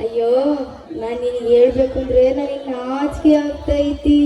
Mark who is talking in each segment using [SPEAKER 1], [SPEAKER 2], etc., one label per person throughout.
[SPEAKER 1] ಅಯ್ಯೋ ನಾನು ನಿನಗೆ ಹೇಳ್ಬೇಕು ಅಂದ್ರೆ ನನಗೆ ನಾಚಿಕೆ ಆಗ್ತೈತಿ.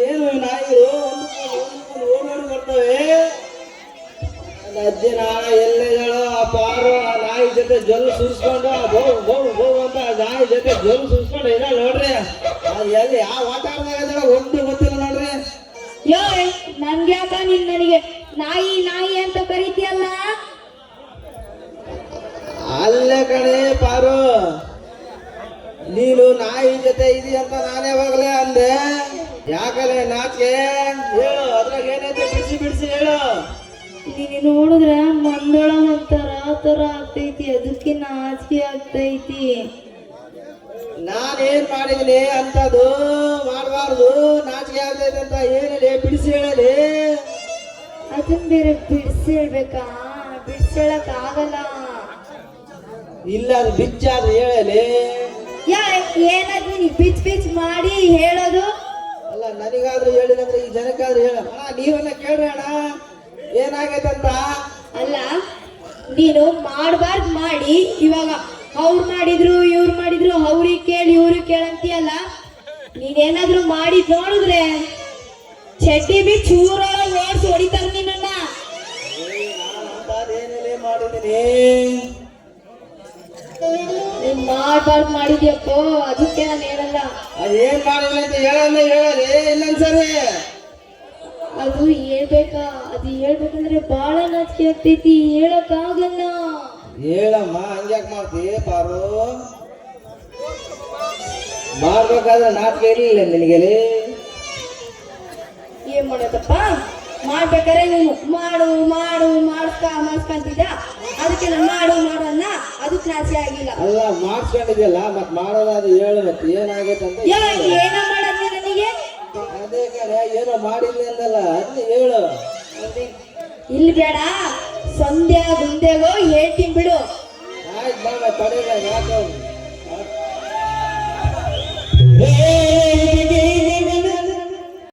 [SPEAKER 2] ಏನು ನಾಯಿಗಳು ಓಡೋಡಿ ಬರ್ತವೆ. ಅಜ್ಜಿನ ಎಲ್ಲೆಗಳು ಆ ಪಾರು ಆ ನಾಯಿ ಜೊತೆ ಜೊಲ್ಲು ಸುರಿಸ್ಕೊಂಡು ಬಹು ಬಹು ಬಹು ಅಂತ ನಾಯಿ ಜೊತೆ ಜೊಲ್ಲು ಸುರಿಸ್ಕೊಂಡು ಇಲ್ಲ ನೋಡ್ರಿ. ಅದು ಎಲ್ಲಿ ಯಾವ ವಾತಾವರಣದಾಗ ಒಂದು ಗೊತ್ತಿಲ್ಲ ನೋಡ್ರಿ.
[SPEAKER 1] ಯೋ ನನ್ಗೆ ಯಾಕ ನೀನ್ ನನಗೆ ನಾಯಿ ನಾಯಿ ಅಂತ ಕರಿತೀಯಲ್ಲ?
[SPEAKER 2] ಅಲ್ಲೇ ಕಣೆ ಪಾರು, ನೀನು ನಾಯಿ ಜೊತೆ ಇದೆಯಂತ ನಾನೇ ಯಾವಾಗಲೇ ಅಂದೆ. ಯಾಕಲೆ ನಾಚಿಕೆ ಹೇಳು, ಅದ್ರಾಗ ಏನೈತೆ ಬಿಡಿಸಿ ಬಿಡಿಸಿ ಹೇಳು.
[SPEAKER 1] ನೀನು ನೋಡಿದ್ರೆ ಮಂದಳ ಒಂಥರ ತರ ಆಗ್ತೈತಿ, ಅದಕ್ಕೆ ನಾಚಿಕೆ ಆಗ್ತೈತಿ.
[SPEAKER 2] ನಾನೇನ್ ಮಾಡಿದೀನಿ ಅಂತದು ಮಾಡಬಾರ್ದು, ನಾಚಿಕೆ ಆಗ್ತೈತೆ ಅಂತ ಏನಿದೆ ಬಿಡಿಸಿ ಹೇಳಲಿ.
[SPEAKER 1] ಅದನ್ನ ಬೇರೆ ಬಿಡಿಸಿ ಹೇಳ್ಬೇಕಾ? ಬಿಡಿಸಿ ಹೇಳಕ್ ಆಗಲ್ಲ.
[SPEAKER 2] ಇಲ್ಲ ಅದು ಬಿಚ್ಚಾದ್ರು ಹೇಳಲಿ.
[SPEAKER 1] ಏನಾದ್ ನೀನ್ ಬಿಚ್ ಬಿಚ್ ಮಾಡಿ ಹೇಳೋದು?
[SPEAKER 2] ಅಲ್ಲ ನನಗಾದ್ರೂ ಹೇಳಿದಂದ್ರೆ ಈ ಜನಕ್ಕಾದ್ರೂ ಹೇಳ. ನೀವನ್ನ ಕೇಳ್ರಿ ಅಣ್ಣ ಏನಾಗೈತಂತ.
[SPEAKER 1] ಅಲ್ಲ ನೀನು ಮಾಡಬಾರ್ದು ಮಾಡಿ ಇವಾಗ ಅವ್ರು ಮಾಡಿದ್ರು ಇವ್ರು ಮಾಡಿದ್ರು ಅವ್ರಿಗೆ ಕೇಳಿ ಇವ್ರು ಕೇಳಂತೀಯಲ್ಲ. ನೀನೇನಾದ್ರೂ ಮಾಡಿ ನೋಡಿದ್ರೆ ಚಡ್ಡಿ ಬಿ ಚೂರೊಳಗೆ ಓಡಿಸಿ ಹೊಡಿತಾರ ನಿನ್ನ.
[SPEAKER 2] ಏನೇನೇ ಮಾಡಿದೀನಿ
[SPEAKER 1] ನೀನ್ ಮಾಡಬಾರ್ದು ಮಾಡಿದ್ಯಪ್ಪೋ, ಅದಕ್ಕೆ ನಾನು ಹೇಳಲ್ಲ.
[SPEAKER 2] ಅದೇನ್ ಮಾಡಿಲ್ಲ ಅಂತ ಹೇಳಲ್ಲ ಹೇಳಲಿ ಇನ್ನೊಂದ್ಸರಿ.
[SPEAKER 1] ಅದು ಹೇಳ್ಬೇಕಾ? ಅದು ಹೇಳ್ಬೇಕಂದ್ರೆ ಬಾಳ ನಾಚಿಕೆ ಆಗ್ತೈತಿ, ಹೇಳಕ್ ಆಗಲ್ಲ.
[SPEAKER 2] ಹೇಳಮ್ಮ, ಹಂಗ್ಯಾಕ್ ಮಾಡ್ತಿ ಪಾರು? ಮಾಡ್ಬೇಕಾದ್ರೆ ನಾಚಿಕೆ ಇರಲಿಲ್ಲ ನಿನಗೆಲಿ.
[SPEAKER 1] ಏನ್ ಮಾಡೋದಪ್ಪ, ಮಾಡ್ಬೇಕಾದ್ರೆ ನೀನು ಮಾಡು ಮಾಡು ಮಾಡಿಸ್ಕೊಂತಿದ್ದ, ಅದಕ್ಕೆ ನಾನು ಮಾಡು ಮಾಡು ಅನ್ನ ಅದಕ್ಕೆ ನಾಚಿಕೆ ಆಗಿಲ್ಲ.
[SPEAKER 2] ಅಲ್ಲ ಮಾಡಿಸ್ಕೊಂಡಿದ್ಯಲ್ಲ, ಮತ್ ಮಾಡೋದಾದ್ರೆ ಹೇಳು. ಮತ್ತೆ ಏನಾಗೈತೆ ಅಂತ
[SPEAKER 1] ಏನೋ ಮಾಡೋದು ನನಗೆ?
[SPEAKER 2] ಅದೇ ಕಡೆ ಏನೋ ಮಾಡಿಲ್ಲ ಅಂದಲ್ಲ, ಅದನ್ನ ಹೇಳು.
[SPEAKER 1] ಇಲ್ಲಿ ಬೇಡ, ಸಂಧ್ಯಾ ಗುಂದೆಗೋ ಹೇಳ್ತೀನಿ ಬಿಡು.
[SPEAKER 2] ಆಯ್ತು ಬಾ ತಡೆಯ ಯಾಕೆ